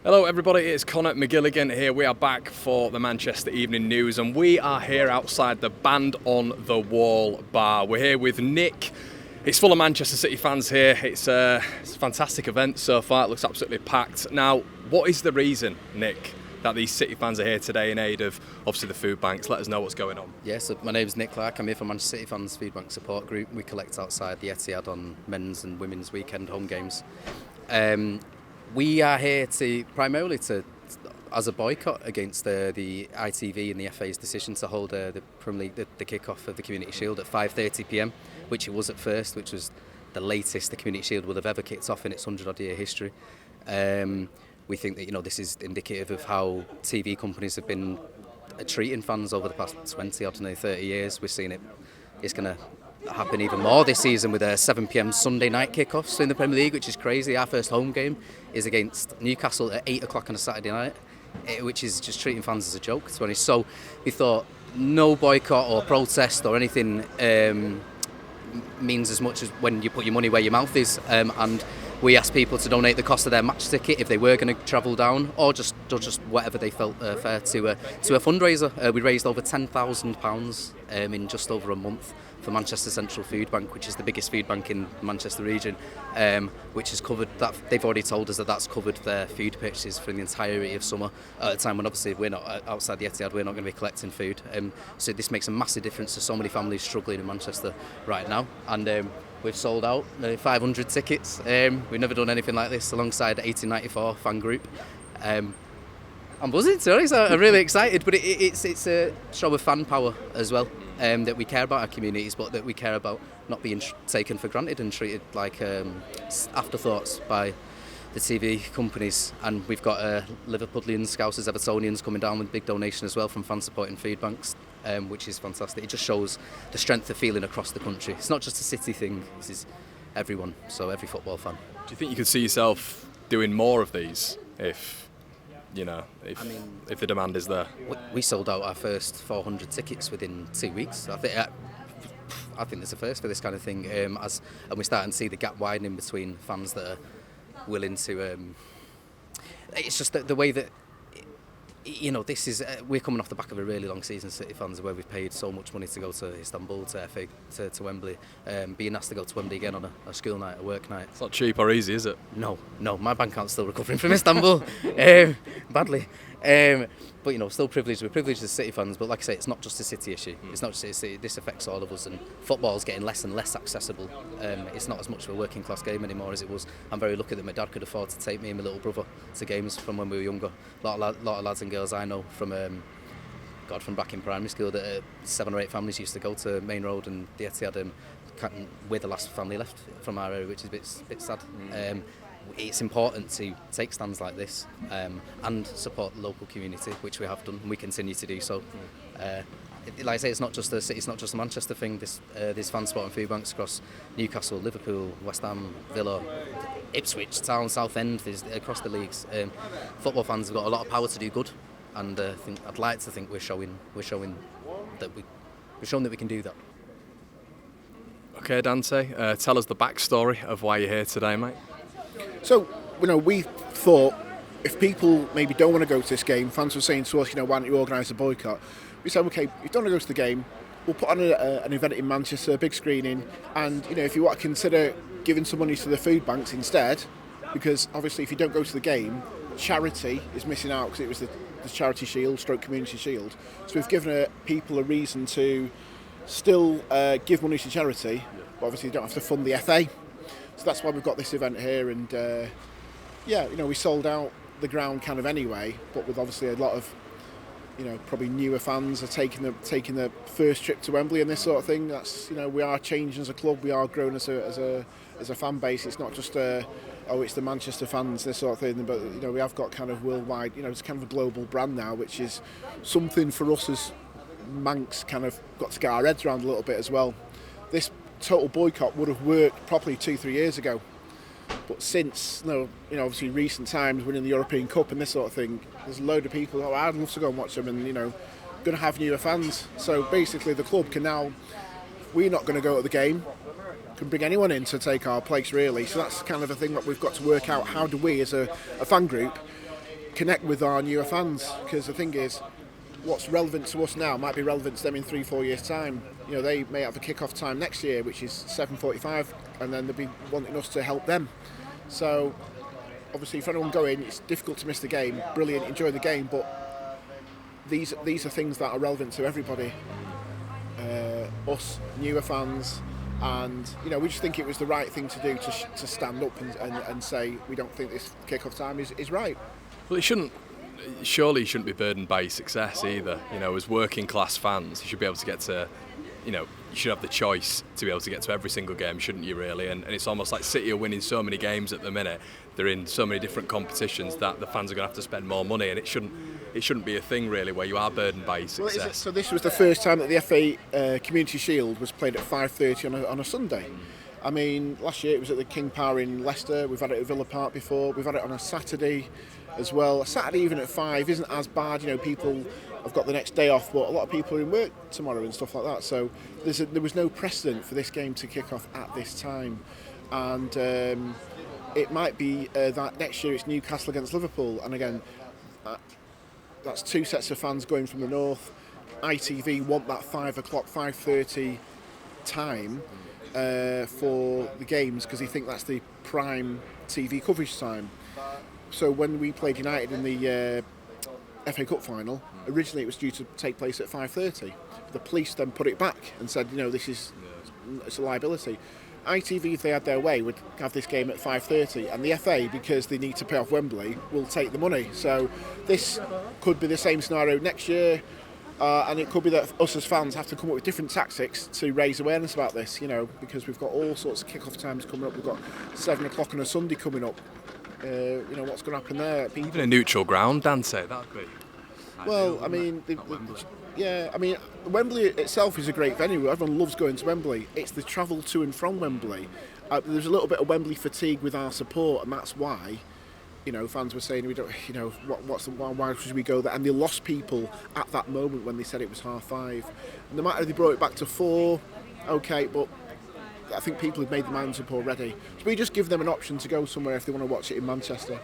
Hello everybody, it's Connor McGilligan here. We are back for the Manchester Evening News and we are here outside the Band on the Wall bar. We're here with Nick. It's full of Manchester City fans here. It's a fantastic event so far. It looks absolutely packed. Now, what is the reason, Nick, that these City fans are here today in aid of obviously the food banks? Let us know what's going on. Yes, my name's Nick Clark. I'm here for Manchester City Fans Food Bank Support Group. We collect outside the Etihad on men's and women's weekend home games. We are here primarily as a boycott against the ITV and the FA's decision to hold the Premier League, the kick-off of the Community Shield at 5:30 p.m, which it was at first, which was the latest the Community Shield will have ever kicked off in its 100-odd-year history. We think that this is indicative of how TV companies have been treating fans over the past 20 30 years. We're seeing it's going to happen even more this season with a 7 p.m. Sunday night kick-offs in the Premier League, which is crazy. Our first home game is against Newcastle at 8 o'clock on a Saturday night, which is just treating fans as a joke, to be honest. So we thought no boycott or protest or anything means as much as when you put your money where your mouth is, and we asked people to donate the cost of their match ticket if they were going to travel down, or just whatever they felt fair to a fundraiser. We raised over £10,000 in just over a month for Manchester Central Food Bank, which is the biggest food bank in the Manchester region, which has covered that. They've already told us that that's covered their food purchases for the entirety of summer, at a time when obviously we're not outside the Etihad, we're not going to be collecting food. So this makes a massive difference to so many families struggling in Manchester right now, and we've sold out 500 tickets. We've never done anything like this alongside the 1894 fan group. I'm buzzing, to be honest. I'm really excited, but it's a show of fan power as well, that we care about our communities, but that we care about not being taken for granted and treated like afterthoughts by the TV companies. And we've got Liverpudlians, Scousers, Evertonians coming down with a big donation as well from fan supporting food banks, which is fantastic. It just shows the strength of feeling across the country. It's not just a City thing, this is everyone, so every football fan. Do you think you could see yourself doing more of these if the demand is there? We sold out our first 400 tickets within 2 weeks. I think there's a first for this kind of thing, and we're starting to see the gap widening between fans that are willing to. It's just the way that this is. We're coming off the back of a really long season, City fans, where we've paid so much money to go to Istanbul, to FA, to Wembley. Being asked to go to Wembley again on a school night, a work night. It's not cheap or easy, is it? No, my bank account's still recovering from Istanbul, badly. But still privileged. We're privileged as City fans, but like I say, it's not just a City issue. It's not just a City. This affects all of us, and football's getting less and less accessible. It's not as much of a working class game anymore as it was. I'm very lucky that my dad could afford to take me and my little brother to games from when we were younger. A lot of lads and girls I know from back in primary school, that 7 or 8 families used to go to Main Road and the Etihad. We're the last family left from our area, which is a bit sad. It's important to take stands like this and support the local community, which we have done, and we continue to do so. Like I say, it's not just a Manchester thing. There's fan support and food banks across Newcastle, Liverpool, West Ham, Villa, Ipswich Town, Southend. There's across the leagues. Football fans have got a lot of power to do good, and I'd like to think we're showing that we can do that. Okay, Dante, tell us the backstory of why you're here today, mate. So, we thought if people maybe don't want to go to this game, fans were saying to us, why don't you organise a boycott? We said, okay, if you don't want to go to the game, we'll put on an event in Manchester, a big screening, and if you want to consider giving some money to the food banks instead, because obviously if you don't go to the game, charity is missing out, because it was the Charity Shield, stroke Community Shield. So we've given people a reason to still give money to charity, but obviously you don't have to fund the FA. So that's why we've got this event here, and we sold out the ground kind of anyway, but with obviously a lot of probably newer fans are taking the first trip to Wembley and this sort of thing. That's we are changing as a club, we are growing as a fan base. It's not just it's the Manchester fans, this sort of thing, but we have got kind of worldwide, it's kind of a global brand now, which is something for us as Manx kind of got to get our heads around a little bit as well. This total boycott would have worked properly 2-3 years ago, but since obviously recent times, winning the European Cup and this sort of thing, there's a load of people I'd love to go and watch them, and going to have newer fans. So basically the club can now, we're not going to go to the game, can bring anyone in to take our place really. So that's kind of a thing that we've got to work out. How do we as a fan group connect with our newer fans, because the thing is, what's relevant to us now might be relevant to them in 3-4 years' time. You know, they may have a kick-off time next year, which is 7:45, and then they'll be wanting us to help them. So, obviously, for anyone going, it's difficult to miss the game. Brilliant, enjoy the game, but these are things that are relevant to everybody. Us, newer fans, and you know, we just think it was the right thing to do to stand up and say we don't think this kick-off time is right. Well, surely you shouldn't be burdened by your success either. You know, as working class fans, you should be able to get to, you know, you should have the choice to be able to get to every single game, shouldn't you, really? And it's almost like City are winning so many games at the minute. They're in so many different competitions that the fans are going to have to spend more money, and it shouldn't be a thing, really, where you are burdened by your success. Well, so this was the first time that the FA Community Shield was played at 5:30 on a Sunday. I mean, last year it was at the King Power in Leicester. We've had it at Villa Park before. We've had it on a Saturday as well. A Saturday even at 5 isn't as bad. You know, people have got the next day off, but a lot of people are in work tomorrow and stuff like that. So there was no precedent for this game to kick off at this time. And it might be that next year it's Newcastle against Liverpool. And again, that's two sets of fans going from the north. ITV want that 5 o'clock, 5:30 time for the games, because they think that's the prime TV coverage time. So when we played United in the FA Cup final, originally it was due to take place at 5:30. The police then put it back and said, you know, it's a liability. ITV, if they had their way, would have this game at 5:30, and the FA, because they need to pay off Wembley, will take the money. So this could be the same scenario next year, and it could be that us as fans have to come up with different tactics to raise awareness about this, you know, because we've got all sorts of kick-off times coming up. We've got 7 o'clock on a Sunday coming up. You know, what's going to happen there? Even a neutral ground, Dante, that'd be... Well, I mean, yeah, I mean, Wembley itself is a great venue. Everyone loves going to Wembley. It's the travel to and from Wembley. There's a little bit of Wembley fatigue with our support, and that's why, you know, fans were saying we don't, you know, why should we go there? And they lost people at that moment when they said it was 5:30. No matter if they brought it back to 4, okay, but I think people have made their minds up already. So we just give them an option to go somewhere if they want to watch it in Manchester.